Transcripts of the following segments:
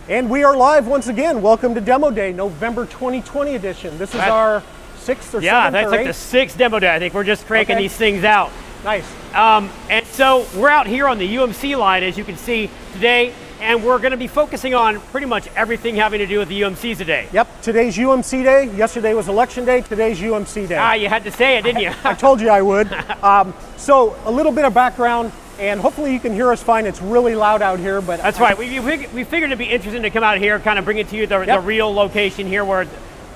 And we are live once again. Welcome to Demo Day, November 2020 edition. This is our 6th or 7th Yeah, that's or like 8th? the 6th demo day. I think we're just cranking these things out. Nice. And so we're out here on the UMC line, as you can see today, and we're going to be focusing on pretty much everything having to do with the UMCs today. Yep, today's UMC Day. Yesterday was Election Day. Today's UMC Day. Ah, you had to say it, didn't you? I told you I would. So a little bit of background, and hopefully you can hear us fine. It's really loud out here, but That's right. We figured it'd be interesting to come out here, kind of bring it to you the real location here where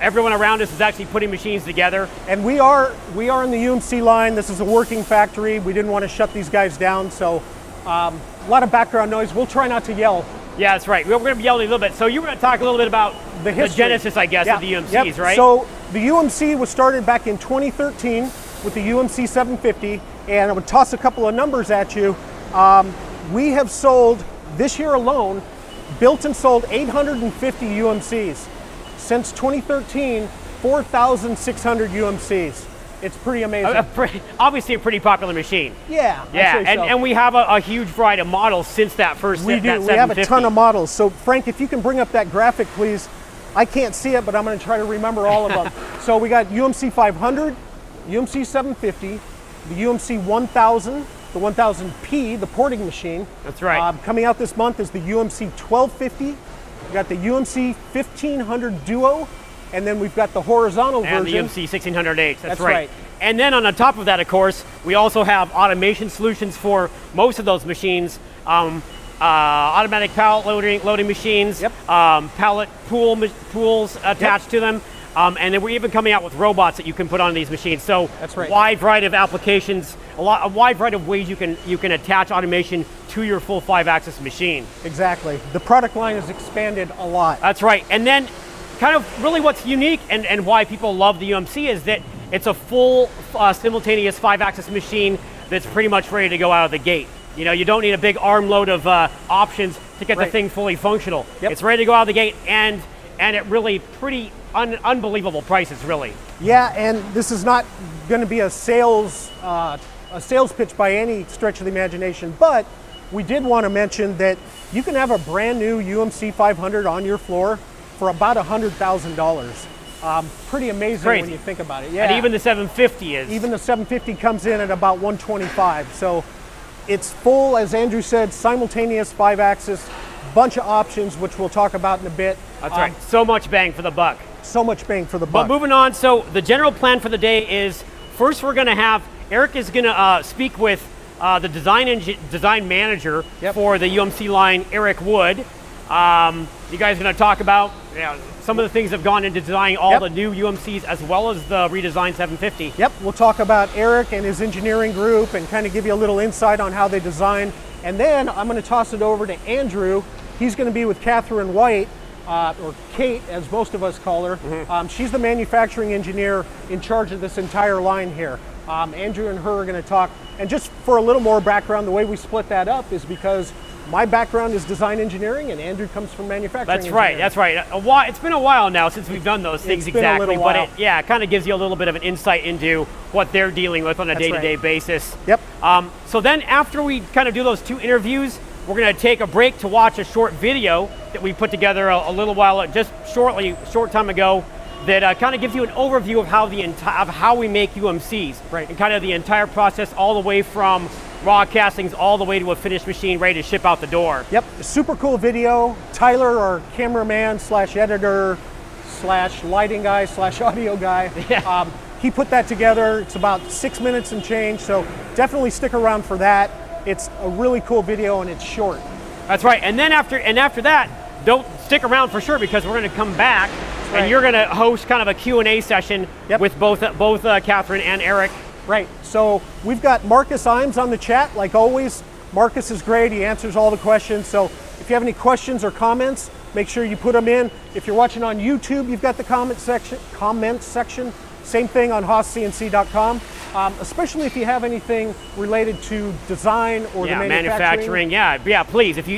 everyone around us is actually putting machines together. And we are in the UMC line. This is a working factory. We didn't want to shut these guys down, so a lot of background noise. We'll try not to yell. Yeah, that's right. We're going to be yelling a little bit. So you were going to talk a little bit about the genesis, I guess, of the UMCs, right? So the UMC was started back in 2013 with the UMC 750, and I would toss a couple of numbers at you. We have sold, this year alone, built and sold 850 UMCs. Since 2013, 4,600 UMCs. It's pretty amazing. Obviously a pretty popular machine. Yeah, yeah, I'd say so. and we have a huge variety of models since that first. We do. We have a ton of models. So Frank, if you can bring up that graphic, please. I can't see it, but I'm going to try to remember all of them. So we got UMC 500, UMC 750, the UMC 1000, the 1000P, the porting machine. That's right. Coming out this month is the UMC 1250. We got the UMC 1500 Duo, and then we've got the horizontal version. And the UMC 1600H, that's right. And then on the top of that, of course, we also have automation solutions for most of those machines. Automatic pallet loading machines, pallet pools attached to them. And then we're even coming out with robots that you can put on these machines. So that's right. Wide variety of applications, a wide variety of ways you can attach automation to your full 5-axis machine. Exactly. The product line has expanded a lot. That's right. And then kind of really what's unique and why people love the UMC is that it's a full simultaneous 5-axis machine that's pretty much ready to go out of the gate. You know, you don't need a big armload of options to get the thing fully functional. Yep. It's ready to go out of the gate and at really pretty unbelievable prices, really. Yeah, and this is not going to be a sales pitch by any stretch of the imagination, but we did want to mention that you can have a brand new UMC 500 on your floor for about $100,000. Pretty amazing when you think about it. Yeah. And even the 750 is. Even the 750 comes in at about 125. So it's full, as Andrew said, simultaneous 5-axis, bunch of options, which we'll talk about in a bit. That's right. So much bang for the buck. So much bang for the buck. But moving on, so the general plan for the day is, first we're going to have, Eric is going to speak with the design manager for the UMC line, Eric Wood. You guys are going to talk about some of the things that have gone into designing all the new UMCs as well as the redesigned 750. Yep, we'll talk about Eric and his engineering group and kind of give you a little insight on how they design. And then I'm going to toss it over to Andrew. He's going to be with Catherine White, or Kate, as most of us call her. She's the manufacturing engineer in charge of this entire line here. Andrew and her are going to talk. And just for a little more background, the way we split that up is because my background is design engineering and Andrew comes from manufacturing engineering. That's right. It's been a while now since we've done those things exactly, but it kind of gives you a little bit of an insight into what they're dealing with on a day-to-day basis. Yep. So then after we kind of do those 2 interviews, we're going to take a break to watch a short video that we put together a little while, short time ago, that kind of gives you an overview of how we make UMCs, and kind of the entire process, all the way from raw castings all the way to a finished machine ready to ship out the door. Yep, super cool video. Tyler, our cameraman slash editor slash lighting guy slash audio guy, he put that together. It's about 6 minutes and change, so definitely stick around for that. It's a really cool video and it's short. That's right. And then after that, don't stick around for sure, because we're going to come back and you're going to host kind of a Q&A session with both Catherine and Eric. Right. So we've got Marcus Imes on the chat, like always. Marcus is great. He answers all the questions. So if you have any questions or comments, make sure you put them in. If you're watching on YouTube, you've got the comment section. Same thing on HaasCNC.com. Especially if you have anything related to design or the manufacturing. Yeah, please. If you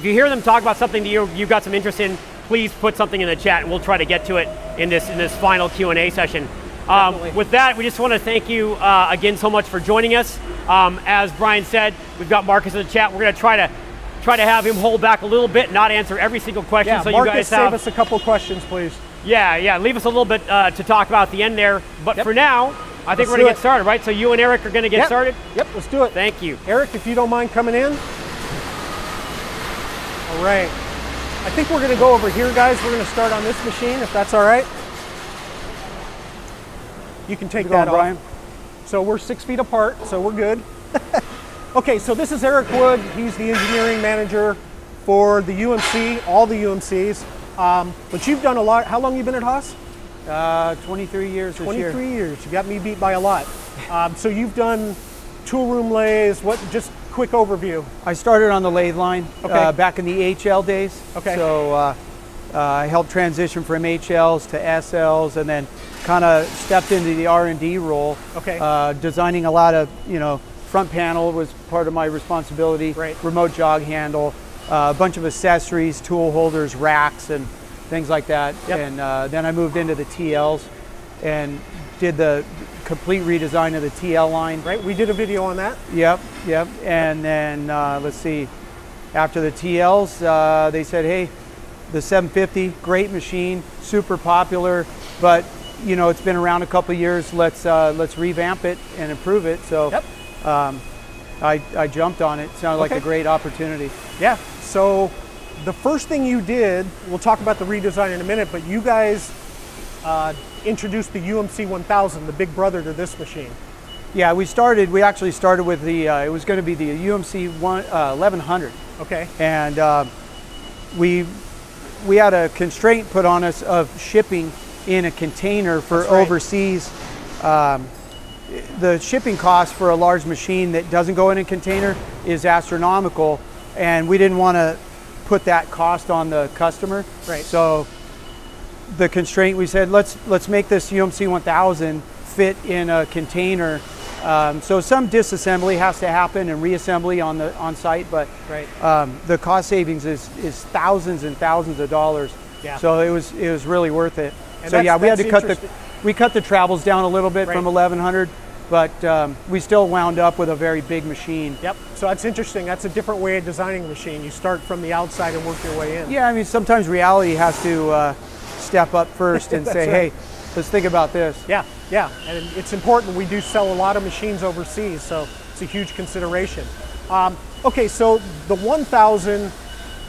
hear them talk about something that you've got some interest in, please put something in the chat and we'll try to get to it in this final Q&A session. With that, we just want to thank you again so much for joining us. As Brian said, we've got Marcus in the chat. We're going to try to try to have him hold back a little bit, not answer every single question. Yeah, so Marcus, you guys save us a couple questions, please. Yeah, leave us a little bit to talk about at the end there. But for now, I think we're going to get started, right? So you and Eric are going to get started? Yep, let's do it. Thank you. Eric, if you don't mind coming in. All right. I think we're going to go over here, guys. We're going to start on this machine, if that's all right. You can take that off. Brian. So we're 6 feet apart, so we're good. Okay, so this is Eric Wood. He's the engineering manager for the UMC, all the UMCs. But you've done a lot. How long have you been at Haas? 23 years this year. 23 years. You got me beat by a lot. So you've done tool room lathes. What? Just quick overview. I started on the lathe line back in the HL days. Okay. So I helped transition from HLs to SLs, and then kind of stepped into the R&D role. Okay. Designing a lot of, front panel was part of my responsibility. Right. Remote jog handle, a bunch of accessories, tool holders, racks, and things like that. Yep. And then I moved into the TLs and did the complete redesign of the TL line. Right, we did a video on that. Yep. And then let's see, after the TLs, they said, hey, the 750, great machine, super popular, but it's been around a couple of years. Let's revamp it and improve it. So yep. I jumped on it. Sounded like a great opportunity. Yeah. So the first thing you did, we'll talk about the redesign in a minute, but you guys introduced the UMC 1000, the big brother to this machine. Yeah, we actually started with the, it was going to be the UMC 1100. Okay. And we had a constraint put on us of shipping in a container for overseas. The shipping cost for a large machine that doesn't go in a container is astronomical, and we didn't want to put that cost on the customer. Right. So the constraint, we said, let's make this UMC 1000 fit in a container. So some disassembly has to happen and reassembly on site, but the cost savings is thousands and thousands of dollars. Yeah. So it was really worth it. And so yeah, we had to cut the travels down a little bit from 1100, but we still wound up with a very big machine. Yep. So that's interesting. That's a different way of designing a machine. You start from the outside and work your way in. Yeah, I mean, sometimes reality has to step up first and say, hey, let's think about this. Yeah, and it's important. We do sell a lot of machines overseas, so it's a huge consideration. Okay, so the 1000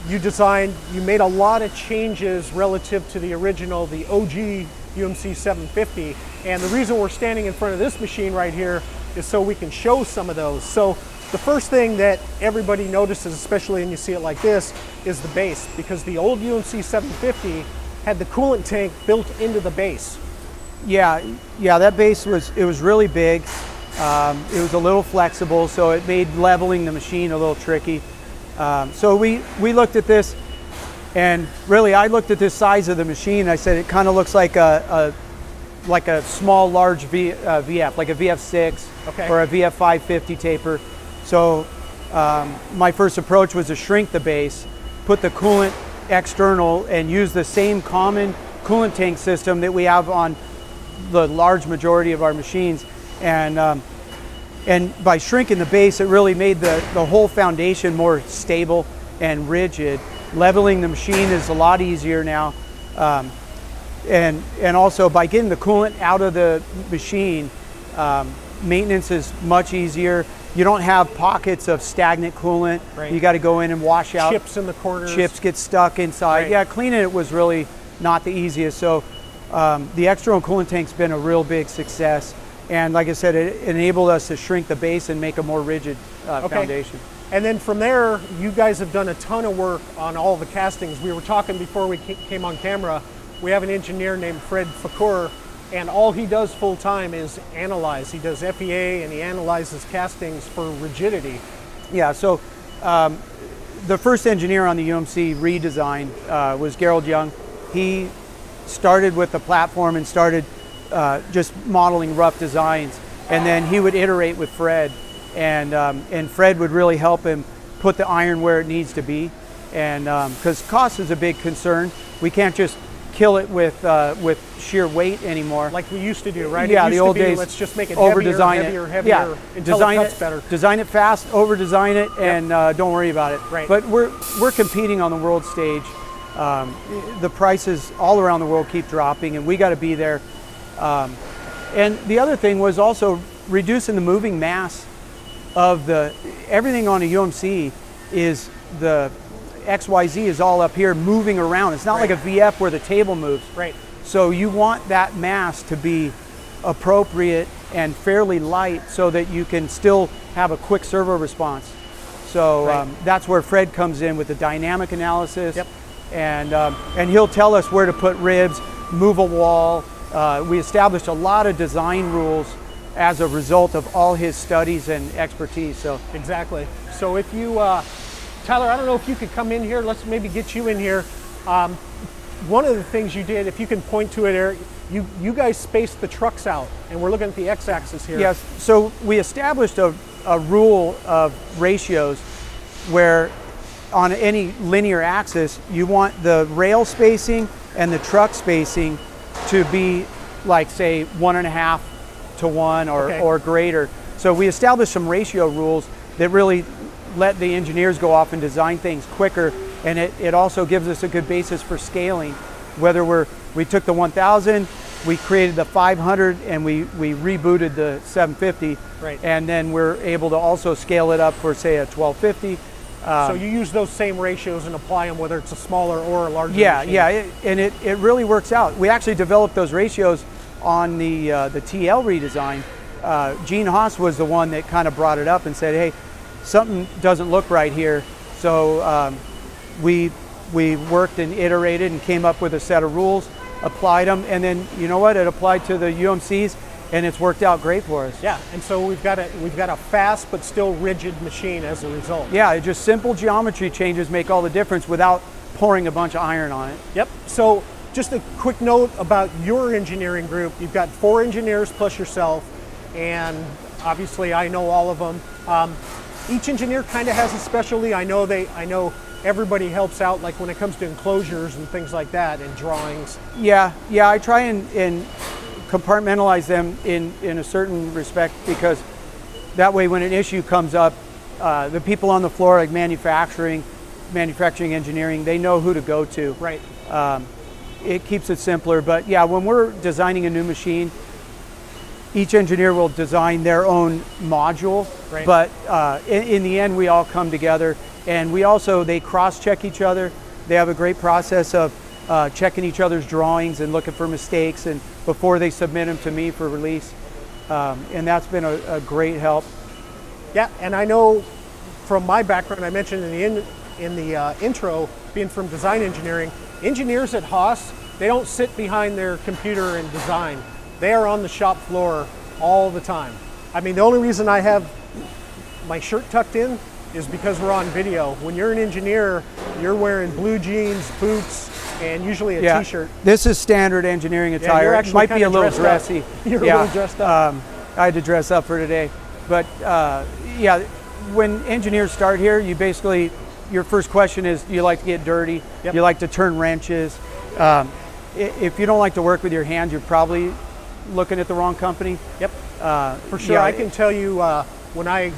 you designed, you made a lot of changes relative to the original, the OG UMC 750, and the reason we're standing in front of this machine right here is so we can show some of those. So the first thing that everybody notices, especially when you see it like this, is the base, because the old UMC 750 had the coolant tank built into the base. Yeah, that base was really big. It was a little flexible, so it made leveling the machine a little tricky. So we looked at this, and really I looked at this size of the machine. I said it kind of looks like a small large VF, like a VF6 or a VF 550 taper. So my first approach was to shrink the base, put the coolant external, and use the same common coolant tank system that we have on the large majority of our machines. And by shrinking the base, it really made the whole foundation more stable and rigid. Leveling the machine is a lot easier now. And also by getting the coolant out of the machine, maintenance is much easier. You don't have pockets of stagnant coolant. Right. You got to go in and wash out. Chips in the corners. Chips get stuck inside. Right. Yeah, cleaning it was really not the easiest. So the external coolant tank's been a real big success. And like I said, it enabled us to shrink the base and make a more rigid foundation. And then from there, you guys have done a ton of work on all the castings. We were talking before we came on camera. We have an engineer named Fred Fakour, and all he does full time is analyze. He does FEA and he analyzes castings for rigidity. Yeah, so the first engineer on the UMC redesign was Gerald Young. He started with the platform and started just modeling rough designs, and then he would iterate with Fred, and Fred would really help him put the iron where it needs to be, and because cost is a big concern. We can't just kill it with sheer weight anymore. Like we used to do, right? Yeah, it used the old to be, days. Let's just make it Over heavier, design heavier, it. heavier, Yeah, until design it cuts it better. Design it fast, over design it, and don't worry about it. Right. But we're competing on the world stage. The prices all around the world keep dropping, and we got to be there. And the other thing was also reducing the moving mass of everything on a UMC is the XYZ is all up here moving around. It's not like a VF where the table moves. Right. So you want that mass to be appropriate and fairly light so that you can still have a quick servo response. So that's where Fred comes in with the dynamic analysis. Yep. And he'll tell us where to put ribs, move a wall. We established a lot of design rules as a result of all his studies and expertise. So exactly. So if you, Tyler, I don't know if you could come in here. Let's maybe get you in here. One of the things you did, if you can point to it, Eric, you guys spaced the trucks out, and we're looking at the x-axis here. Yes. So we established a rule of ratios where on any linear axis, you want the rail spacing and the truck spacing to be like, say, 1.5 to 1 or greater. So we established some ratio rules that really let the engineers go off and design things quicker, and it also gives us a good basis for scaling. Whether we took the 1000, we created the 500, and we rebooted the 750, right. And then we're able to also scale it up for, say, a 1250. So you use those same ratios and apply them whether it's a smaller or a larger machine. Yeah, and it really works out. We actually developed those ratios on the TL redesign. Gene Haas was the one that kind of brought it up and said, hey, something doesn't look right here. So we worked and iterated and came up with a set of rules, applied them, and then you know what? It applied to the UMCs, and it's worked out great for us. Yeah, and so we've got a fast but still rigid machine as a result. Yeah, just simple geometry changes make all the difference without pouring a bunch of iron on it. Yep. So just a quick note about your engineering group. You've got 4 engineers plus yourself, and obviously I know all of them. Each engineer kind of has a specialty. I know everybody helps out, like when it comes to enclosures and things like that, and drawings. Yeah, I try and compartmentalize them in a certain respect, because that way when an issue comes up, the people on the floor, like manufacturing engineering, they know who to go to. Right. It keeps it simpler, but yeah, when we're designing a new machine, each engineer will design their own module, right. But in the end we all come together, and they cross-check each other. They have a great process of checking each other's drawings and looking for mistakes and before they submit them to me for release, and that's been a great help. Yeah, and I know from my background, I mentioned in the intro, being from design engineering, engineers at Haas, they don't sit behind their computer and design. They are on the shop floor all the time. I mean, the only reason I have my shirt tucked in is because we're on video. When you're an engineer, you're wearing blue jeans, boots, and usually a t-shirt. This is standard engineering attire. Yeah, it might be a little dressy. You're a little dressed up. I had to dress up for today. But yeah, when engineers start here, your first question is, do you like to get dirty? Yep. Do you like to turn wrenches? If you don't like to work with your hands, you're probably looking at the wrong company. Yep, for sure. Yeah, I can tell you when I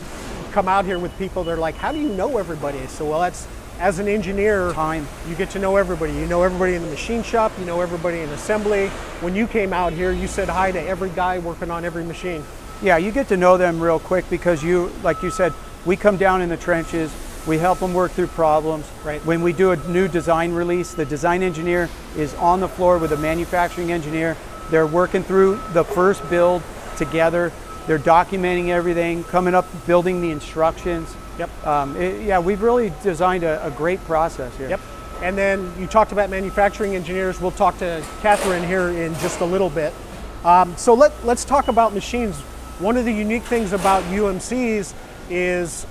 come out here with people, they're like, how do you know everybody? So, well, that's, as an engineer, time. You get to know everybody. You know everybody in the machine shop, you know everybody in assembly. When you came out here, you said hi to every guy working on every machine. Yeah, you get to know them real quick because like you said, we come down in the trenches, we help them work through problems. Right. When we do a new design release, the design engineer is on the floor with a manufacturing engineer. They're working through the first build together. They're documenting everything, coming up, building the instructions. Yep. Yeah, we've really designed a great process here. Yep. And then you talked about manufacturing engineers. We'll talk to Catherine here in just a little bit. So let's talk about machines. One of the unique things about UMCs is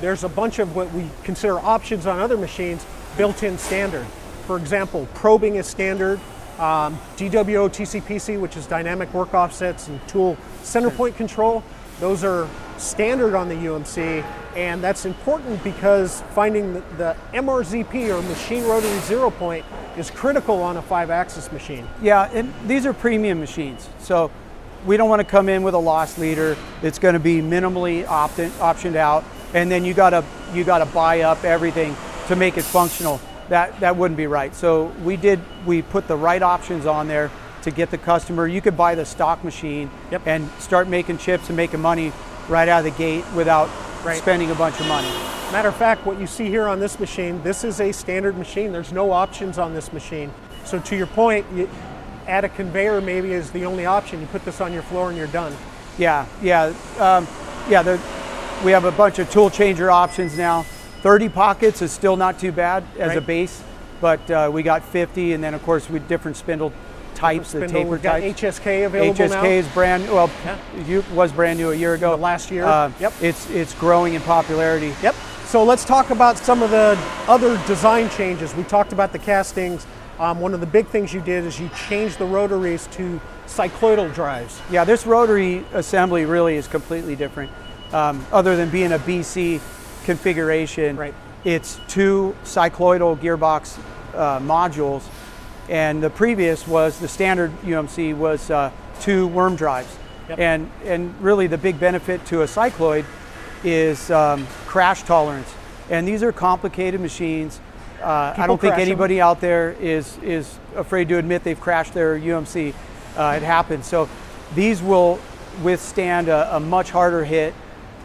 there's a bunch of what we consider options on other machines built-in standard. For example, probing is standard. DWO TCPC, which is dynamic work offsets, and tool center point control, those are standard on the UMC, and that's important because finding the MRZP, or machine rotary zero point, is critical on a 5-axis machine. Yeah, and these are premium machines. So we don't want to come in with a loss leader. It's going to be minimally optioned out, and then you gotta buy up everything to make it functional. That wouldn't be right. So we put the right options on there to get the customer. You could buy the stock machine and start making chips and making money right out of the gate without spending a bunch of money. Matter of fact, what you see here on this machine, this is a standard machine. There's no options on this machine. So to your point, add a conveyor maybe is the only option. You put this on your floor and you're done. Yeah. We have a bunch of tool changer options now. 30 pockets is still not too bad as a base, but we got 50, and then of course with different spindle types, the taper We've got types. HSK available now. HSK is brand new. Well, was brand new a year ago. Last year. It's growing in popularity. Yep. So let's talk about some of the other design changes. We talked about the castings. One of the big things you did is you changed the rotaries to cycloidal drives. Yeah, this rotary assembly really is completely different. Other than being a BC configuration, it's 2 cycloidal gearbox modules, and the previous was, the standard UMC was 2 worm drives. And really the big benefit to a cycloid is crash tolerance. And these are complicated machines. I don't think anybody out there is afraid to admit they've crashed their UMC. It happens. So these will withstand a much harder hit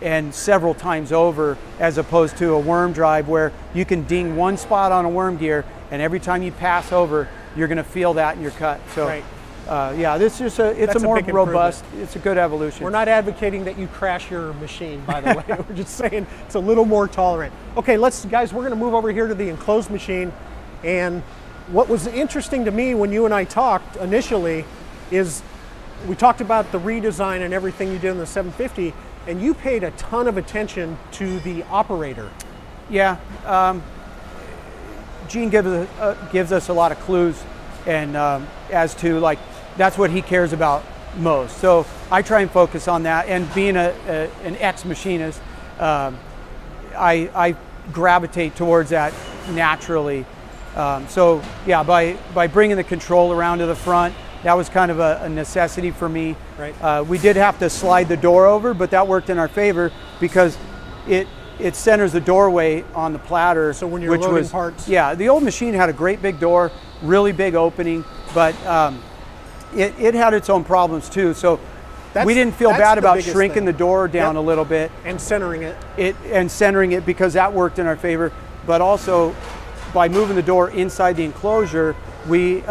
and several times over, as opposed to a worm drive where you can ding one spot on a worm gear, and every time you pass over, you're going to feel that in your cut. So yeah, this is it's a more robust, it's a good evolution. We're not advocating that you crash your machine, by the way. We're just saying it's a little more tolerant. Okay, guys, we're going to move over here to the enclosed machine. And what was interesting to me when you and I talked initially is we talked about the redesign and everything you did in the 750, and you paid a ton of attention to the operator. Yeah, Gene gives us a lot of clues, and as to, like, that's what he cares about most. So I try and focus on that, and being an ex-machinist, I gravitate towards that naturally. So yeah, by bringing the control around to the front, that was kind of a necessity for me. We did have to slide the door over, but that worked in our favor because it centers the doorway on the platter. So when you're loading parts. Yeah, the old machine had a great big door, really big opening, but it had its own problems too. So we didn't feel bad about shrinking the door down a little bit. And centering it. And centering it, because that worked in our favor. But also, by moving the door inside the enclosure, we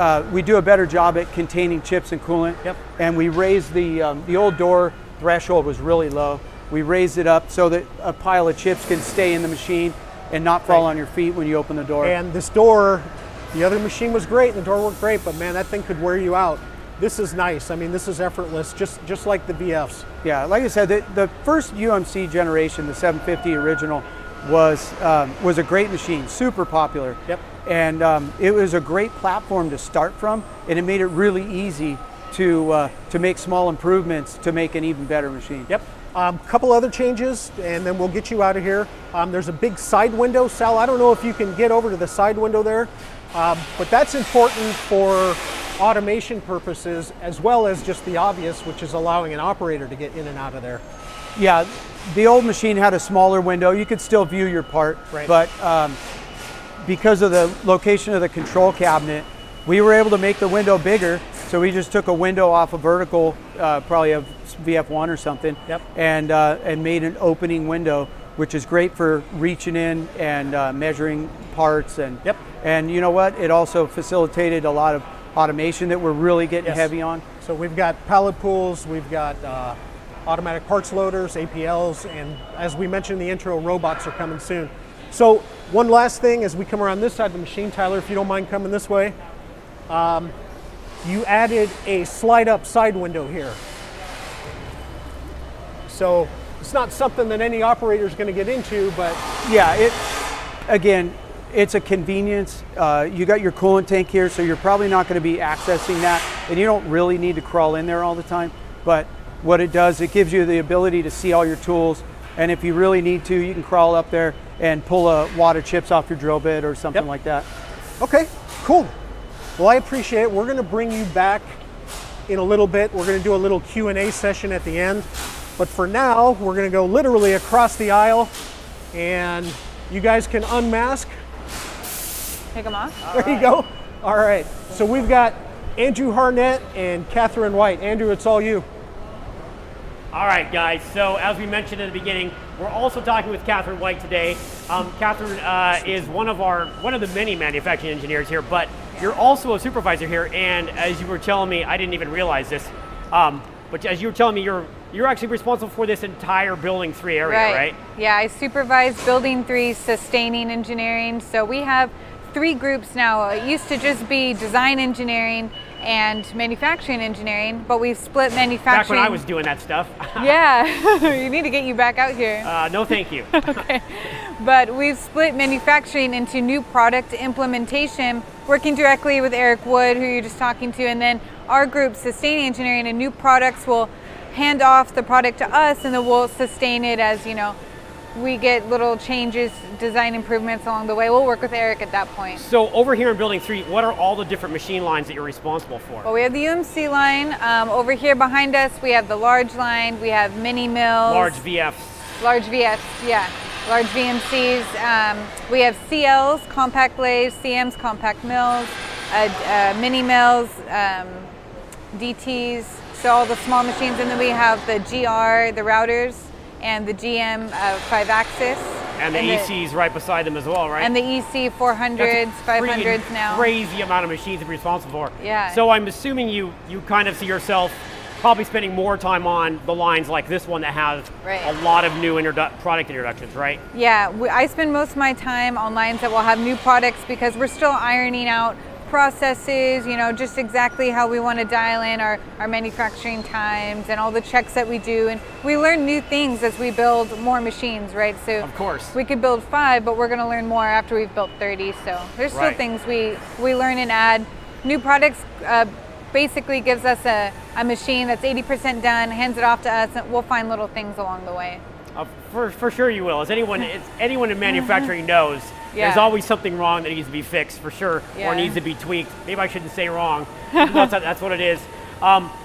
do a better job at containing chips and coolant. And we raised the old door threshold was really low. We raised it up so that a pile of chips can stay in the machine and not fall on your feet when you open the door. And this door, the other machine was great and the door worked great, but man, that thing could wear you out. This is nice. I mean, this is effortless, just like the VFs. Yeah, like I said, the first UMC generation, the 750 original, was a great machine, super popular. And it was a great platform to start from, and it made it really easy to make small improvements to make an even better machine. Couple other changes, and then we'll get you out of here. There's a big side window. Sal, I don't know if you can get over to the side window there, but that's important for automation purposes, as well as just the obvious, which is allowing an operator to get in and out of there. Yeah, the old machine had a smaller window. You could still view your part, but because of the location of the control cabinet, we were able to make the window bigger. So we just took a window off a vertical, probably a VF1 or something, and made an opening window, which is great for reaching in and measuring parts. And you know what? It also facilitated a lot of automation that we're really getting heavy on. So we've got pallet pools, we've got automatic parts loaders, APLs, and as we mentioned in the intro, robots are coming soon. So one last thing as we come around this side of the machine, Tyler, if you don't mind coming this way, you added a slide up side window here. So it's not something that any operator is going to get into, but yeah, again, it's a convenience. You got your coolant tank here, so you're probably not going to be accessing that, and you don't really need to crawl in there all the time. But what it does, it gives you the ability to see all your tools, and if you really need to, you can crawl up there and pull a wad of chips off your drill bit or something like that. Okay, cool. Well, I appreciate it. We're going to bring you back in a little bit. We're going to do a little Q&A session at the end. But for now, we're going to go literally across the aisle, and you guys can unmask. Take them off. There you go. All right. So we've got Andrew Harnett and Catherine White. Andrew, it's all you. All right, guys. So as we mentioned at the beginning, we're also talking with Catherine White today. Catherine is one of the many manufacturing engineers here, but you're also a supervisor here. And as you were telling me, I didn't even realize this, but as you were telling me, you're actually responsible for this entire Building 3 area, right? Yeah, I supervise Building 3 sustaining engineering. So we have 3 groups now. It used to just be design engineering and manufacturing engineering, but we've split manufacturing. Back when I was doing that stuff. Yeah, you need to get you back out here. No, thank you. Okay, but we've split manufacturing into new product implementation, working directly with Eric Wood, who you're just talking to, and then our group, sustaining engineering, and new products will hand off the product to us, and then we'll sustain it as, you know, we get little changes, design improvements along the way. We'll work with Eric at that point. So over here in Building 3, what are all the different machine lines that you're responsible for? Well, we have the UMC line. Over here behind us, we have the large line. We have mini mills. Large VFs. Large VFs, yeah. Large VMCs. We have CLs, compact lathes, CMs, compact mills, mini mills, DTs, so all the small machines. And then we have the GR, the routers, and the GM 5-axis. And the ECs right beside them as well, right? And the EC 400s, 500s now. Crazy amount of machines to be responsible for. Yeah. So I'm assuming you kind of see yourself probably spending more time on the lines like this one that has a lot of new product introductions, right? Yeah, I spend most of my time on lines that will have new products because we're still ironing out processes, you know, just exactly how we want to dial in our manufacturing times and all the checks that we do. And we learn new things as we build more machines, right? So of course we could build 5, but we're going to learn more after we've built 30. So there's still things we learn and add. New products basically gives us a machine that's 80% done, hands it off to us, and we'll find little things along the way. For sure you will. As anyone in manufacturing knows, there's always something wrong that needs to be fixed, for sure, or needs to be tweaked. Maybe I shouldn't say wrong. That's what it is.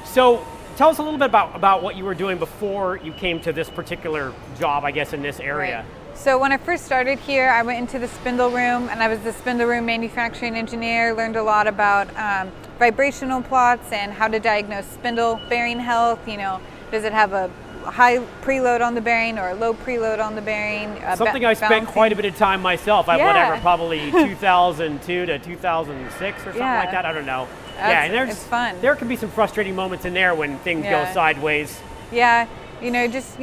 So tell us a little bit about what you were doing before you came to this particular job, I guess, in this area. Right. So when I first started here, I went into the spindle room, and I was the spindle room manufacturing engineer, learned a lot about vibrational plots and how to diagnose spindle bearing health. You know, does it have a high preload on the bearing or a low preload on the bearing? Something I spent quite a bit of time myself. Whatever, probably 2002 to 2006 or something like that. I don't know. And it's fun. There can be some frustrating moments in there when things go sideways. Yeah, you know, just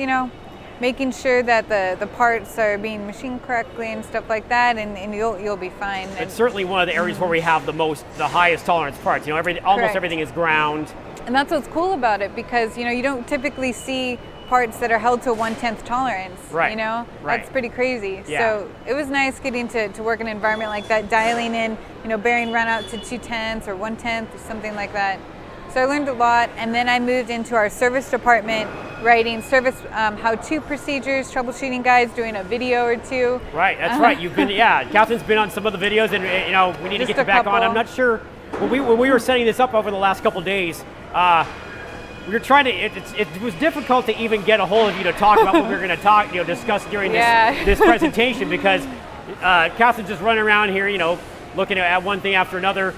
making sure that the parts are being machined correctly and stuff like that, and you'll be fine. It's certainly one of the areas where we have the highest tolerance parts. You know, almost everything is ground. And that's what's cool about it, because you know you don't typically see parts that are held to 1/10 tolerance. Right. You know, that's pretty crazy. Yeah. So it was nice getting to work in an environment like that, dialing in, you know, bearing run out to 2/10 or 1/10 or something like that. So I learned a lot, and then I moved into our service department, writing service how-to procedures, troubleshooting guides, doing a video or 2. Right, that's right. You've been, Catherine's been on some of the videos, and you know, we need to get you back on. I'm not sure, when we were setting this up over the last couple of days, we were trying to, it was difficult to even get a hold of you to talk about what we were going to discuss during this presentation, because Catherine's just running around here, you know, looking at one thing after another.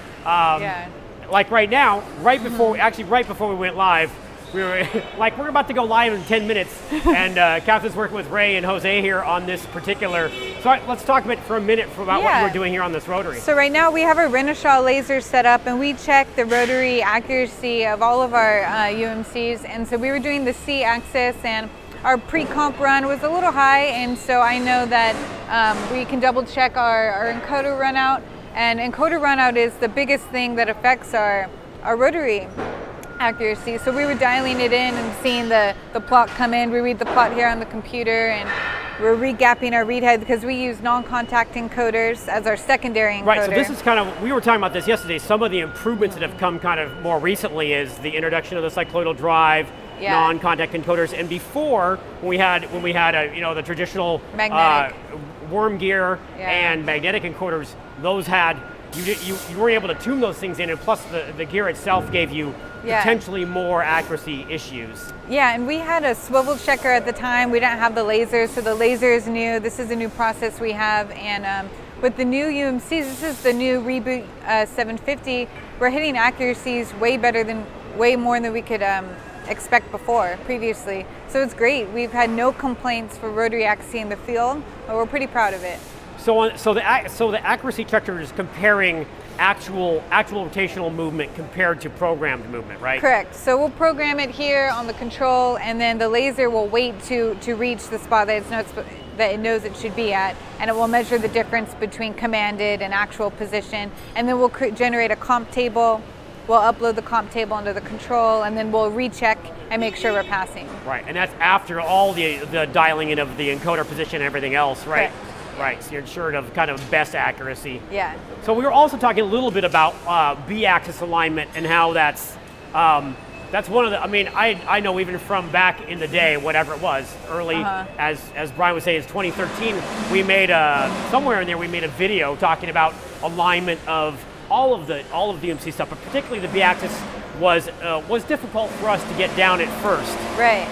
Like right now, right before we went live, we were like, we're about to go live in 10 minutes, and Catherine's working with Ray and Jose here on this particular. So let's talk for a minute about what we're doing here on this rotary. So right now we have a Renishaw laser set up, and we check the rotary accuracy of all of our UMCs. And so we were doing the C axis, and our pre-comp run was a little high, and so I know that we can double check our encoder run out. And encoder runout is the biggest thing that affects our rotary accuracy. So we were dialing it in and seeing the plot come in. We read the plot here on the computer, and we're regapping our read head because we use non-contact encoders as our secondary encoder. Right, so this is kind of, we were talking about this yesterday, some of the improvements that have come kind of more recently is the introduction of the cycloidal drive, non-contact encoders, and before, when we had the traditional magnetic worm gear and magnetic encoders, those had you weren't able to tune those things in, and plus the gear itself gave you potentially more accuracy issues. Yeah, and we had a swivel checker at the time. We didn't have the laser, so the laser is new. This is a new process we have, and with the new UMCs, this is the new Reboot 750. We're hitting accuracies way more than we could expect previously. So it's great. We've had no complaints for rotary accuracy in the field, but we're pretty proud of it. So the accuracy checker is comparing actual rotational movement compared to programmed movement, right? Correct. So we'll program it here on the control, and then the laser will wait to reach the spot that it knows it should be at, and it will measure the difference between commanded and actual position, and then we'll generate a comp table. We'll upload the comp table into the control, and then we'll recheck and make sure we're passing. Right, and that's after all the dialing in of the encoder position and everything else, right? Correct. Right, so you're ensured of kind of best accuracy. Yeah. So we were also talking a little bit about B-axis alignment and how that's one of the, I mean, I know even from back in the day, whatever it was, early, as Brian was saying, it's 2013, we made somewhere in there we made a video talking about alignment of all of the UMC stuff, but particularly the B-axis was difficult for us to get down at first. Right.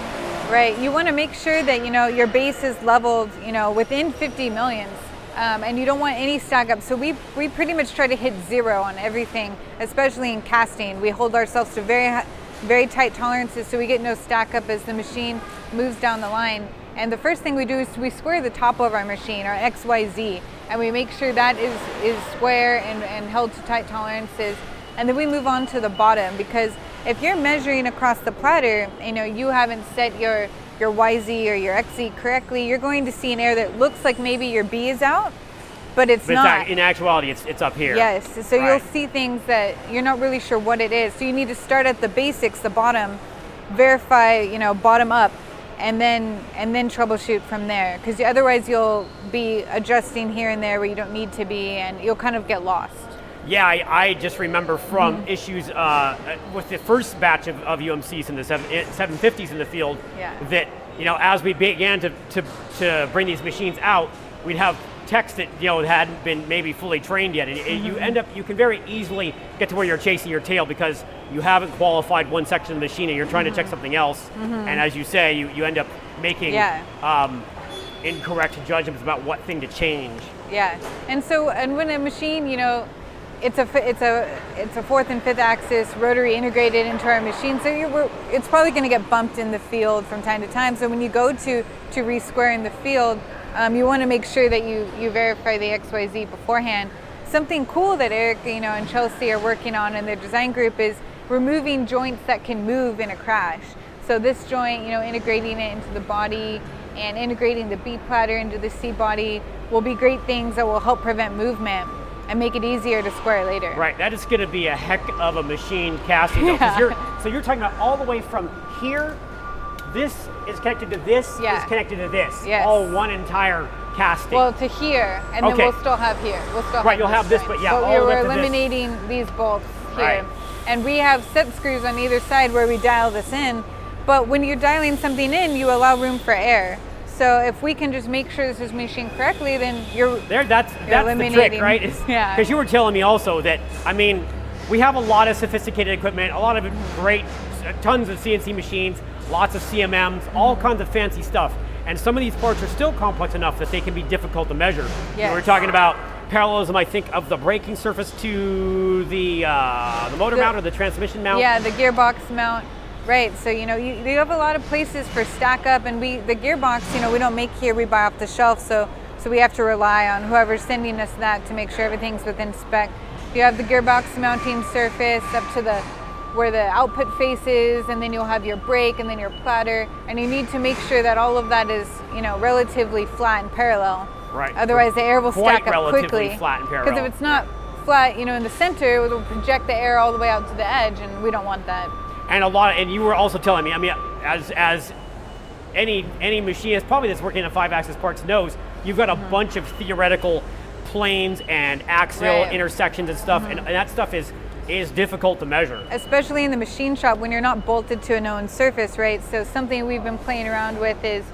Right, you want to make sure that your base is leveled within 50 millions, and you don't want any stack up. So we pretty much try to hit 0 on everything, especially in casting. We hold ourselves to very tight tolerances so we get no stack up as the machine moves down the line. And the first thing we do is we square the top of our machine, our XYZ, and we make sure that is square and held to tight tolerances. And then we move on to the bottom, because if you're measuring across the platter, you haven't set your YZ or your XZ correctly, you're going to see an error that looks like maybe your B is out, but it's not. In actuality, it's up here. Yes, so you'll see things that you're not really sure what it is. So you need to start at the basics, the bottom, verify, bottom up, and then troubleshoot from there. Because otherwise you'll be adjusting here and there where you don't need to be, and you'll kind of get lost. Yeah, I just remember from issues with the first batch of UMCs in the 750s in the field, that as we began to bring these machines out, we'd have techs that hadn't been maybe fully trained yet, and you can very easily get to where you're chasing your tail because you haven't qualified one section of the machine and you're trying to check something else, and as you say, you end up making incorrect judgments about what thing to change. Yeah, and when a machine, it's a 4th and 5th axis rotary integrated into our machine, so it's probably going to get bumped in the field from time to time. So when you go to resquare in the field, you want to make sure that you verify the XYZ beforehand. Something cool that Eric and Chelsea are working on in their design group is removing joints that can move in a crash. So this joint, integrating it into the body and integrating the B platter into the C body will be great things that will help prevent movement and make it easier to square later. Right, that is going to be a heck of a machine casting. Though, so you're talking about all the way from here, this is connected to this, is connected to this, all one entire casting. Well, to here, and then we'll still have here. We'll still you'll have this, but we're eliminating these bolts here. Right. And we have set screws on either side where we dial this in, but when you're dialing something in, you allow room for error. So if we can just make sure this is machined correctly, then you're that's the trick, right? Because you were telling me also that, we have a lot of sophisticated equipment, a lot of great, tons of CNC machines, lots of CMMs, all kinds of fancy stuff. And some of these parts are still complex enough that they can be difficult to measure. Yes. We were talking about parallelism, I think, of the braking surface to the motor mount or the transmission mount. Yeah, the gearbox mount. Right, so you have a lot of places for stack up, and the gearbox, we don't make here, we buy off the shelf, so we have to rely on whoever's sending us that to make sure everything's within spec. You have the gearbox mounting surface up to where the output faces, and then you'll have your brake and then your platter, and you need to make sure that all of that is, relatively flat and parallel. Right. Otherwise the air will stack up quickly. Flat and parallel. Because if it's not flat, in the center, it will project the air all the way out to the edge, and we don't want that. And you were also telling me, as any machinist probably that's working on 5-axis parts knows, you've got a bunch of theoretical planes and axial intersections and stuff, and that stuff is difficult to measure. Especially in the machine shop when you're not bolted to a known surface, right? So something we've been playing around with is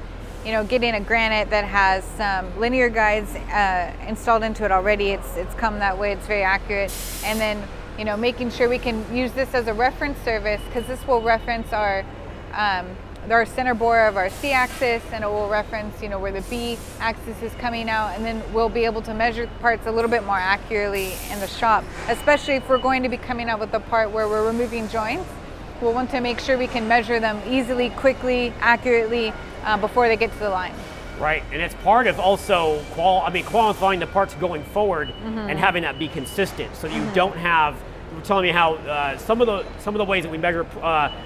you know, getting a granite that has some linear guides installed into it already. It's come that way. It's very accurate. And then, you know, making sure we can use this as a reference service, because this will reference our center bore of our C-axis, and it will reference, you know, where the B-axis is coming out, and then we'll be able to measure parts a little bit more accurately in the shop, especially if we're going to be coming out with the part where we're removing joints. We'll want to make sure we can measure them easily, quickly, accurately before they get to the line. Right, and it's part of also qualifying the parts going forward and having that be consistent, so that you don't have. You were telling me how some of the ways that we measure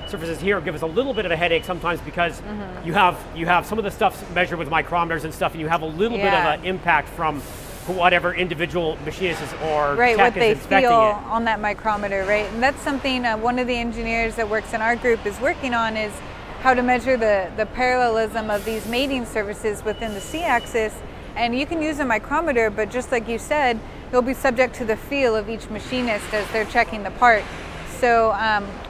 surfaces here give us a little bit of a headache sometimes, because you have some of the stuff measured with micrometers and stuff, and you have a little bit of an impact from whatever individual machinist is or right, tech what they is inspecting feel it. on that micrometer, right? And that's something one of the engineers that works in our group is working on, is how to measure the parallelism of these mating surfaces within the C-axis. And you can use a micrometer, but just like you said, it'll be subject to the feel of each machinist as they're checking the part. So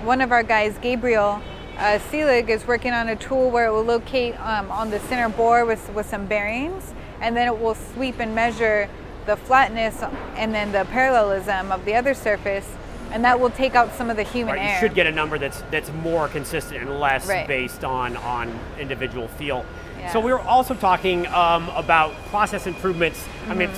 one of our guys, Gabriel Seelig, is working on a tool where it will locate on the center bore with some bearings, and then it will sweep and measure the flatness and then the parallelism of the other surface, and that will take out some of the human error. You should get a number that's more consistent and less based on individual feel. Yeah. So we were also talking about process improvements. I mean,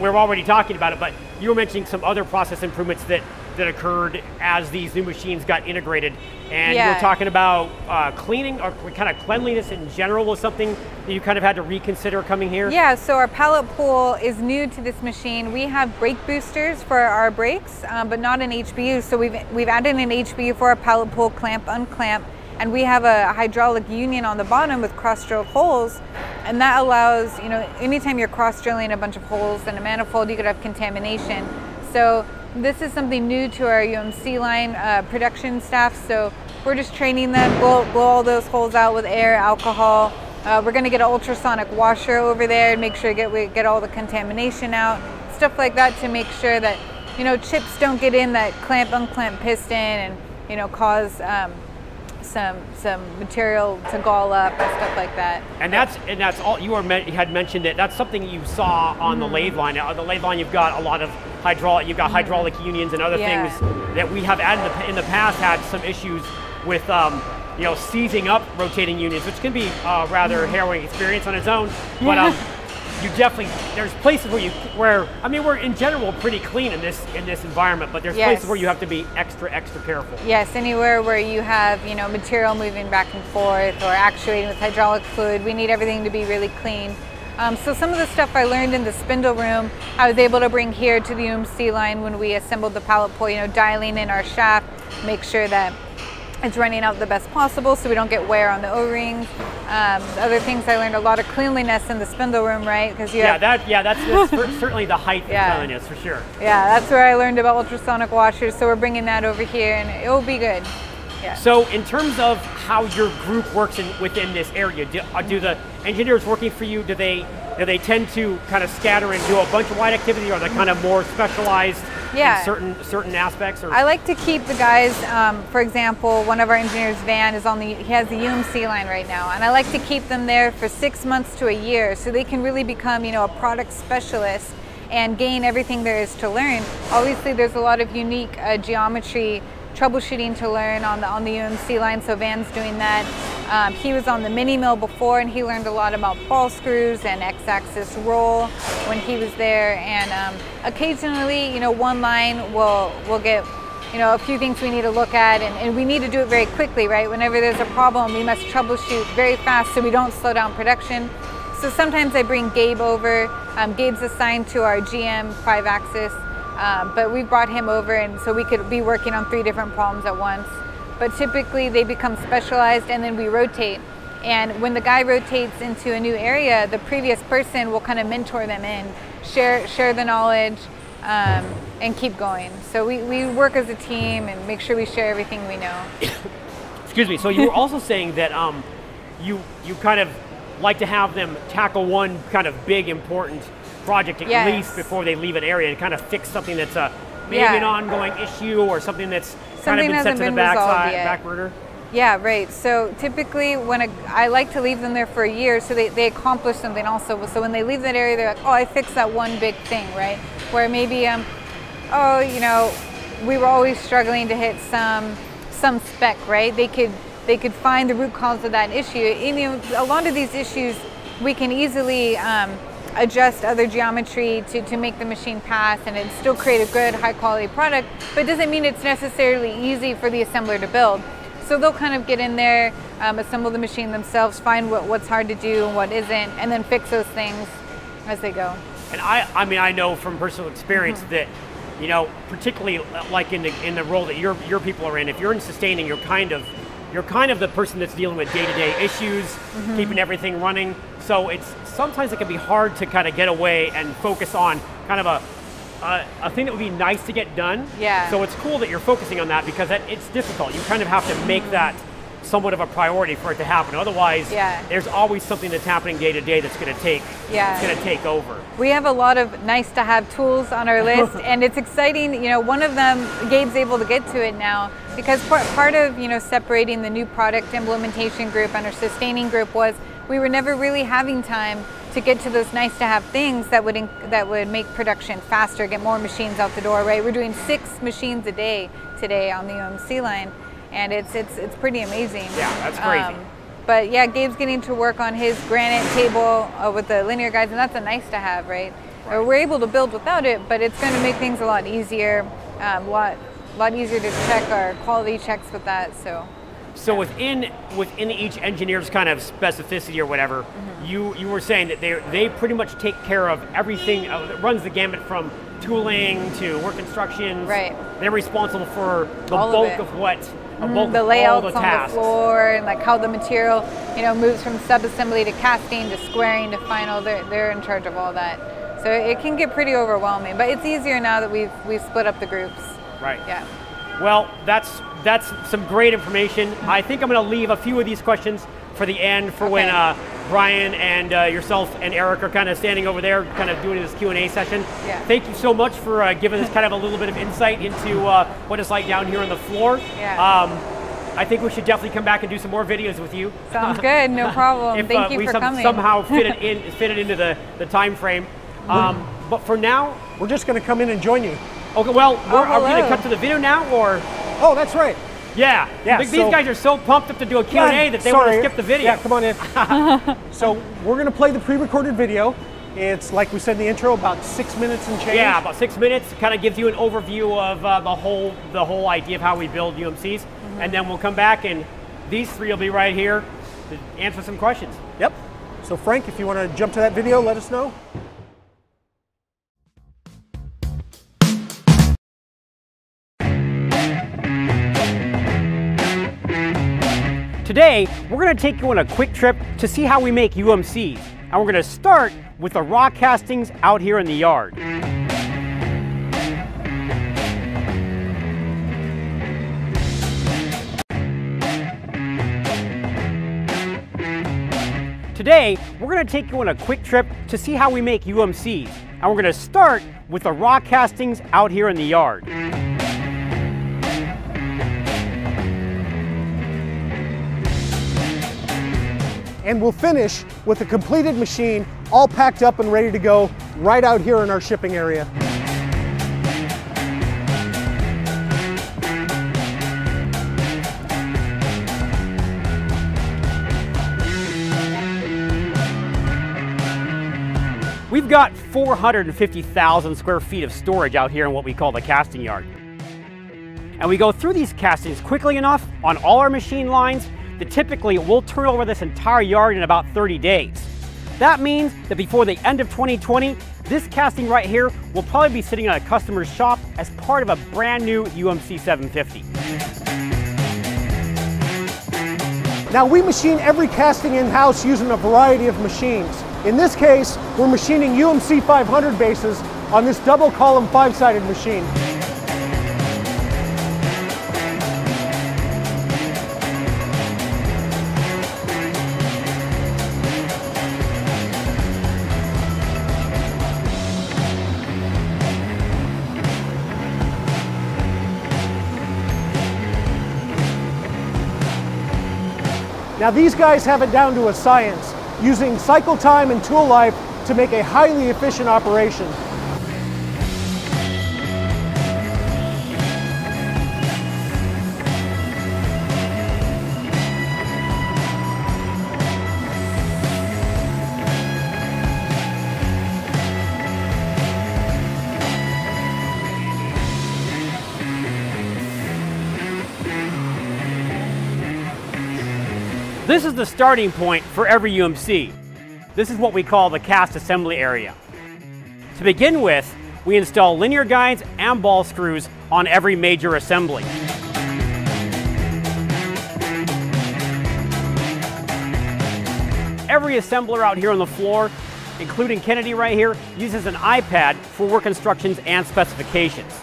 we're already talking about it, but you were mentioning some other process improvements that occurred as these new machines got integrated. And you were talking about cleaning, or kind of cleanliness in general was something that you kind of had to reconsider coming here? Yeah, so our pallet pool is new to this machine. We have brake boosters for our brakes, but not an HBU. So we've added an HBU for our pallet pool clamp, unclamp. And we have a hydraulic union on the bottom with cross-drilled holes, and that allows, you know, anytime you're cross-drilling a bunch of holes in a manifold, you could have contamination. So this is something new to our UMC line production staff. So we're just training them, blow all those holes out with air, alcohol. We're going to get an ultrasonic washer over there and make sure we get all the contamination out, stuff like that, to make sure that, you know, chips don't get in that clamp, unclamp piston and, you know, cause some material to gall up and stuff like that. And that's all you had mentioned it. That's something you saw on the lathe line. On the lathe line, you've got a lot of hydraulic unions and other things that we have in the past had some issues with, you know, seizing up rotating unions, which can be a rather harrowing experience on its own. But you definitely, there's places where I mean, we're in general pretty clean in this environment, but there's places where you have to be extra careful. Yes, anywhere where you have, you know, material moving back and forth or actuating with hydraulic fluid, we need everything to be really clean. So some of the stuff I learned in the spindle room, I was able to bring here to the UMC line when we assembled the pallet pool, you know, dialing in our shaft, make sure that it's running out the best possible so we don't get wear on the O-rings. Other things I learned, a lot of cleanliness in the spindle room, right? Because that's certainly the height of cleanliness for sure. Yeah, that's where I learned about ultrasonic washers, so we're bringing that over here and it will be good. Yeah. So in terms of how your group works within this area, do the engineers working for you, do they tend to kind of scatter and do a bunch of wide activity, or are they kind of more specialized in certain aspects? Or? I like to keep the guys, for example, one of our engineers, Van, he has the UMC line right now, and I like to keep them there for 6 months to a year so they can really become, you know, a product specialist and gain everything there is to learn. Obviously, there's a lot of unique geometry troubleshooting to learn on the UMC line, so Van's doing that. He was on the mini mill before, and he learned a lot about ball screws and X-axis roll when he was there. And occasionally, you know, one line will get, you know, a few things we need to look at, and we need to do it very quickly, right? Whenever there's a problem, we must troubleshoot very fast so we don't slow down production. So sometimes I bring Gabe over. Gabe's assigned to our GM 5-axis. But we brought him over, and so we could be working on 3 different problems at once. But typically they become specialized, and then we rotate. And when the guy rotates into a new area, the previous person will kind of mentor them in, share the knowledge, and keep going. So we work as a team and make sure we share everything we know. Excuse me. So you were also saying that you kind of like to have them tackle one kind of big important project at least before they leave an area, and kind of fix something that's maybe an ongoing issue or something that's kind of been set to the back burner. Yeah, right. So typically I like to leave them there for a year so they accomplish something also. So when they leave that area, they're like, oh, I fixed that one big thing, right? Where maybe, oh, you know, we were always struggling to hit some spec, right? They could find the root cause of that issue. And, you know, a lot of these issues, we can easily adjust other geometry to make the machine pass and it still create a good high quality product, but it doesn't mean it's necessarily easy for the assembler to build. So they'll kind of get in there, assemble the machine themselves, find what's hard to do and what isn't, and then fix those things as they go. And I mean, I know from personal experience that, you know, particularly like in the role that your people are in, if you're in sustaining, you're kind of the person that's dealing with day-to-day issues, keeping everything running. So sometimes it can be hard to kind of get away and focus on kind of a thing that would be nice to get done. Yeah. So it's cool that you're focusing on that because it's difficult. You kind of have to make that somewhat of a priority for it to happen. Otherwise, there's always something that's happening day to day that's going to take over. We have a lot of nice to have tools on our list, and it's exciting. You know, one of them, Gabe's able to get to it now because part of, you know, separating the new product implementation group and our sustaining group was we were never really having time to get to those nice to have things that would make production faster, get more machines out the door, right? We're doing 6 machines a day today on the UMC line, and it's pretty amazing. Yeah, that's crazy. But yeah, Gabe's getting to work on his granite table with the linear guides, and that's a nice to have, right? We're able to build without it, but it's going to make things a lot easier, a lot easier to check our quality checks with that. So within each engineer's kind of specificity or whatever, you were saying that they pretty much take care of everything that runs the gamut from tooling to work instructions. Right. They're responsible for the bulk of what the layouts on the floor and like how the material, you know, moves from subassembly to casting to squaring to final. They're in charge of all that. So it can get pretty overwhelming, but it's easier now that we've split up the groups. Right. Yeah. Well, that's some great information. I think I'm going to leave a few of these questions for the end for when Brian and yourself and Eric are kind of standing over there kind of doing this Q&A session. Yeah. Thank you so much for giving us kind of a little bit of insight into what it's like down here on the floor. Yeah. I think we should definitely come back and do some more videos with you. Sounds good, no problem. Thank you for coming. Somehow fit it into the time frame. But for now, we're just going to come in and join you. Okay, well, are we going to cut to the video now, or? Oh, that's right. Yeah. These guys are so pumped up to do a Q&A that they want to skip the video. Yeah, come on in. So we're going to play the pre-recorded video. It's, like we said in the intro, about 6 minutes and change. Yeah, about 6 minutes. It kind of gives you an overview of the whole idea of how we build UMCs. And then we'll come back and these three will be right here to answer some questions. Yep. So Frank, if you want to jump to that video, let us know. Today, we're going to take you on a quick trip to see how we make UMCs. And we're going to start with the raw castings out here in the yard. Today, we're going to take you on a quick trip to see how we make UMCs. And we're going to start with the raw castings out here in the yard. And we'll finish with a completed machine, all packed up and ready to go, right out here in our shipping area. We've got 450,000 square feet of storage out here in what we call the casting yard. And we go through these castings quickly enough on all our machine lines that typically we'll turn over this entire yard in about 30 days. That means that before the end of 2020, this casting right here will probably be sitting in a customer's shop as part of a brand new UMC 750. Now we machine every casting in-house using a variety of machines. In this case, we're machining UMC 500 bases on this double column 5-sided machine. Now these guys have it down to a science, using cycle time and tool life to make a highly efficient operation. This is the starting point for every UMC. This is what we call the cast assembly area. To begin with, we install linear guides and ball screws on every major assembly. Every assembler out here on the floor, including Kennedy right here, uses an iPad for work instructions and specifications.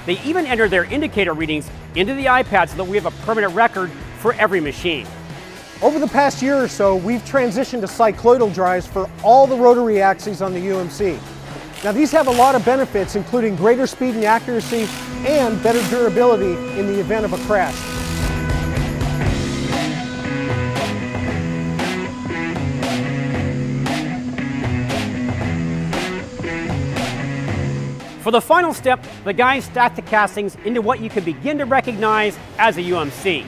They even enter their indicator readings into the iPad so that we have a permanent record for every machine. Over the past year or so, we've transitioned to cycloidal drives for all the rotary axes on the UMC. Now these have a lot of benefits, including greater speed and accuracy and better durability in the event of a crash. For the final step, the guys stack the castings into what you can begin to recognize as a UMC.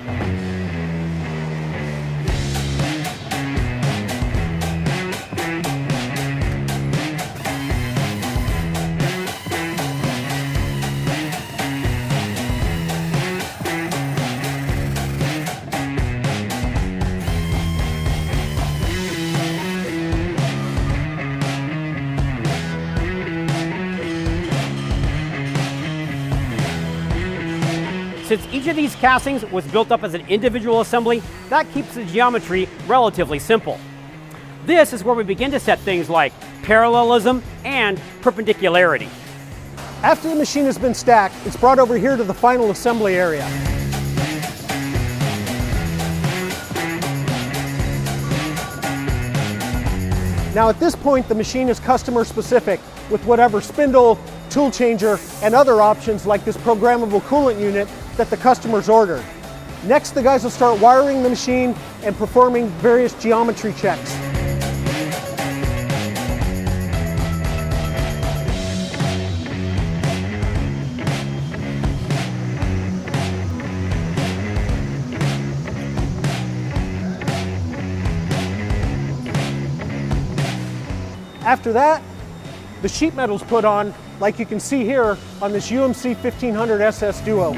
Since each of these castings was built up as an individual assembly, that keeps the geometry relatively simple. This is where we begin to set things like parallelism and perpendicularity. After the machine has been stacked, it's brought over here to the final assembly area. Now at this point, the machine is customer specific with whatever spindle, tool changer, and other options like this programmable coolant unit that the customers ordered. Next, the guys will start wiring the machine and performing various geometry checks. After that, the sheet metal's put on, like you can see here on this UMC 1500 SS Duo.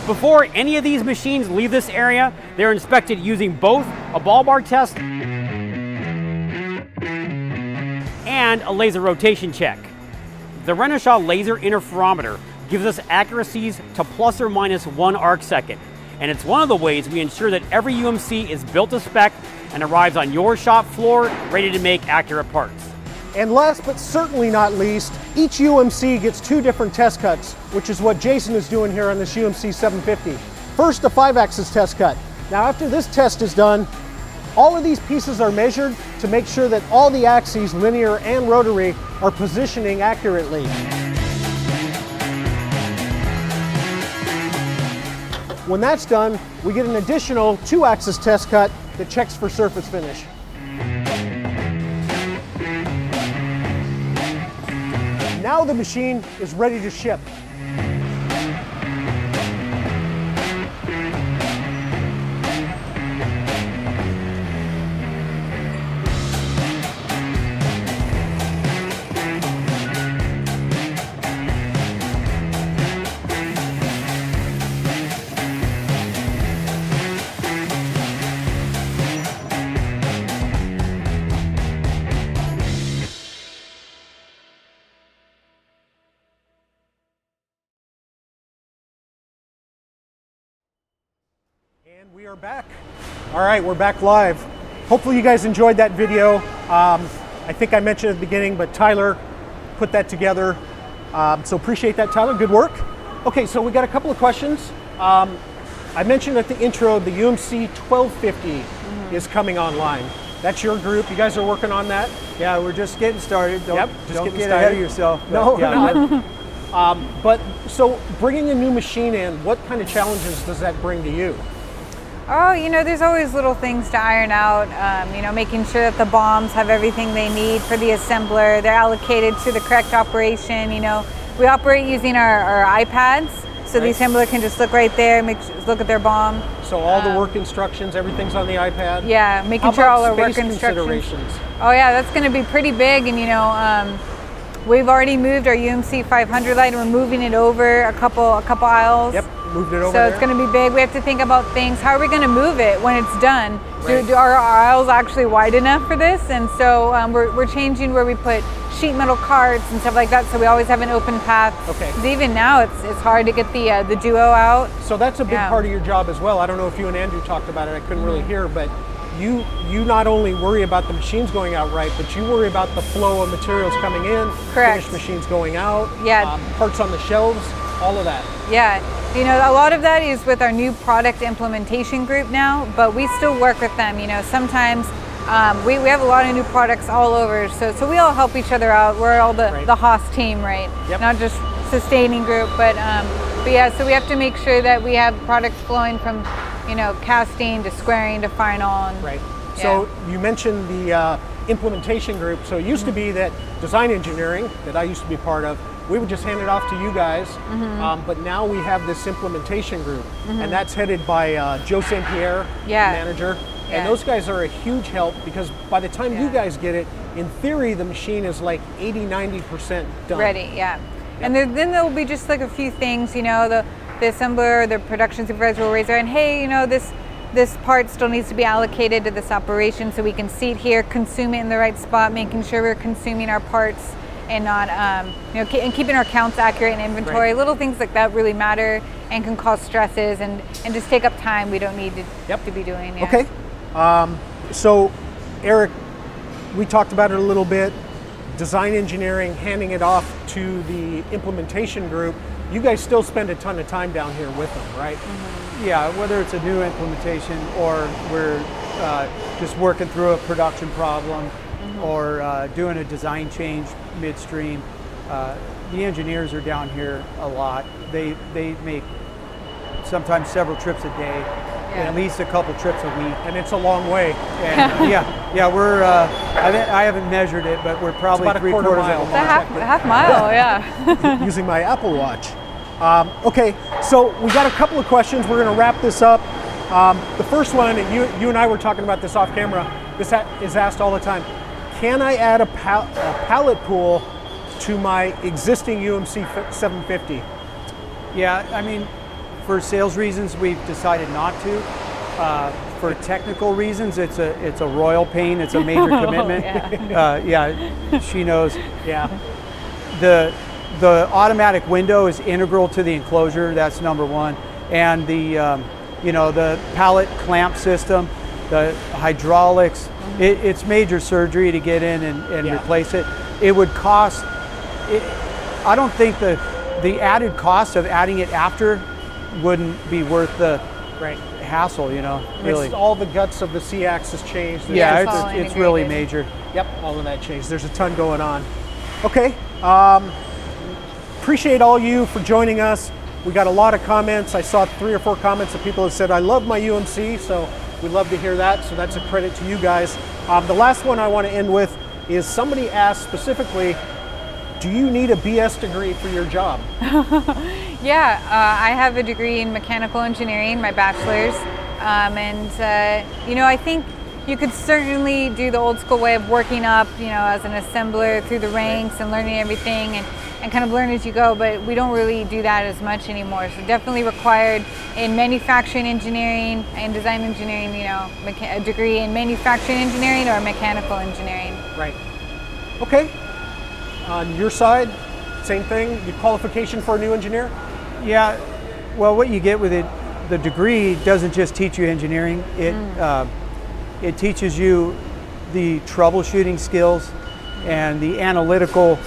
Before any of these machines leave this area, they're inspected using both a ball bar test and a laser rotation check. The Renishaw laser interferometer gives us accuracies to plus or minus 1 arc second, and it's one of the ways we ensure that every UMC is built to spec and arrives on your shop floor ready to make accurate parts. And last but certainly not least, each UMC gets 2 different test cuts, which is what Jason is doing here on this UMC 750. First, a 5-axis test cut. Now after this test is done, all of these pieces are measured to make sure that all the axes, linear and rotary, are positioning accurately. When that's done, we get an additional 2-axis test cut that checks for surface finish. Now the machine is ready to ship. And we are back. All right, we're back live. Hopefully you guys enjoyed that video. I think I mentioned at the beginning, but Tyler put that together. So appreciate that, Tyler, good work. Okay, so we got a couple of questions. I mentioned at the intro, the UMC 1250 is coming online. That's your group. You guys are working on that? Yeah, we're just getting started. Don't, Yep, just don't getting get started. ahead of yourself. No, But, yeah, we're not. But so bringing a new machine in, what kind of challenges does that bring to you? Oh, you know, there's always little things to iron out. You know, making sure that the bombs have everything they need for the assembler. They're allocated to the correct operation. You know, we operate using our iPads, so the assembler can just look right there, look at their bomb. So all the work instructions, everything's on the iPad? Yeah, making How sure all about our work space instructions. considerations? Oh yeah, that's going to be pretty big, and you know, we've already moved our UMC 500 light, and we're moving it over a couple aisles. Yep, moved it over So there. it's going to be big. We have to think about things. How are we going to move it when it's done? Right. Do our aisles actually wide enough for this? And so we're changing where we put sheet metal carts and stuff like that, so we always have an open path. Okay. 'Cause even now, it's hard to get the Duo out. So that's a big Yeah. part of your job as well. I don't know if you and Andrew talked about it. I couldn't really hear, but you not only worry about the machines going out right, but you worry about the flow of materials coming in, Correct. finished machines going out, Yeah. parts on the shelves, all of that. Yeah, you know, a lot of that is with our new product implementation group now, but we still work with them. You know, sometimes we have a lot of new products all over, so we all help each other out. We're all Right. the Haas team, right? Yep. Not just sustaining group, but yeah, so we have to make sure that we have products flowing from, you know, casting to squaring to final. And, Right. yeah. So you mentioned the implementation group. So it used to be that design engineering that I used to be part of, we would just hand it off to you guys. But now we have this implementation group, and that's headed by Joe St. Pierre, Yeah. manager. Yeah. And those guys are a huge help because by the time you Yeah. guys get it, in theory, the machine is like 80–90% done. Ready, yeah. And then there will be just like a few things, you know, the assembler, the production supervisor will raise their hand, hey, you know, this part still needs to be allocated to this operation so we can seat here, consume it in the right spot, making sure we're consuming our parts and not, you know, and keeping our counts accurate in inventory. Right. Little things like that really matter and can cause stresses and just take up time we don't need to be doing. Yeah. Okay. So, Eric, we talked about it a little bit. Design engineering, handing it off to the implementation group. You guys still spend a ton of time down here with them, right? Yeah, whether it's a new implementation or we're just working through a production problem or doing a design change midstream, the engineers are down here a lot. They make sometimes several trips a day, and at least a couple trips a week. And it's a long way. And yeah, we're I haven't measured it, but we're probably about a quarter three-quarters mile. of a It's a half mile, yeah. using my Apple Watch. Okay, so we got a couple of questions. We're going to wrap this up. The first one, and you and I were talking about this off camera, this is asked all the time. Can I add a pallet pool to my existing UMC 750? Yeah, I mean, for sales reasons, we've decided not to. For technical reasons, it's a royal pain. It's a major commitment. Yeah, she knows. Yeah. The automatic window is integral to the enclosure. That's number one, and the you know, the pallet clamp system, the hydraulics. It's major surgery to get in and replace it. It would cost. I don't think the added cost of adding it after wouldn't be worth the hassle, you know, really. It's all the guts of the C-axis changed. Yeah, it's all it's really integrated. major. Yep, all of that changed. There's a ton going on. Okay, appreciate all you for joining us. We got a lot of comments. I saw 3 or 4 comments of people that said, I love my UMC, so we'd love to hear that. So that's a credit to you guys. The last one I want to end with is somebody asked specifically, do you need a BS degree for your job? Yeah, I have a degree in mechanical engineering, my bachelor's, you know, I think you could certainly do the old school way of working up, you know, as an assembler through the ranks and learning everything and kind of learn as you go, but we don't really do that as much anymore. So definitely required in manufacturing engineering and design engineering, you know, a degree in manufacturing engineering or mechanical engineering. Right. Okay. On your side, same thing, your qualification for a new engineer? Yeah, well, what you get with it, the degree doesn't just teach you engineering. It teaches you the troubleshooting skills and the analytical,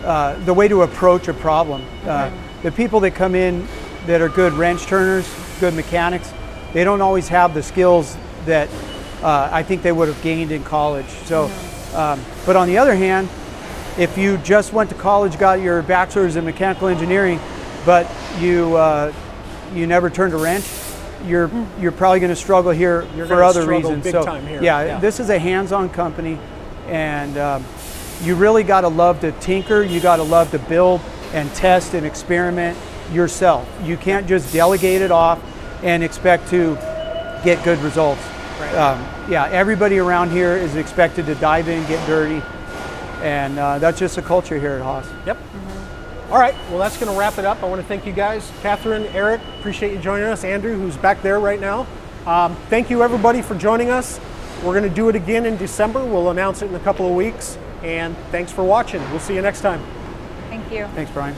the way to approach a problem. The people that come in that are good wrench turners, good mechanics, they don't always have the skills that I think they would have gained in college. So, but on the other hand, if you just went to college, got your bachelor's in mechanical engineering, but you never turned a wrench, you're probably going to struggle here for other reasons. Big time here. Yeah, this is a hands-on company, and you really got to love to tinker. You got to love to build and test and experiment yourself. You can't just delegate it off and expect to get good results. Right. Yeah, everybody around here is expected to dive in, get dirty, and that's just the culture here at Haas. Yep. All right, well, that's going to wrap it up. I want to thank you guys. Catherine, Eric, appreciate you joining us. Andrew, who's back there right now. Thank you, everybody, for joining us. We're going to do it again in December. We'll announce it in a couple of weeks. And thanks for watching. We'll see you next time. Thank you. Thanks, Brian.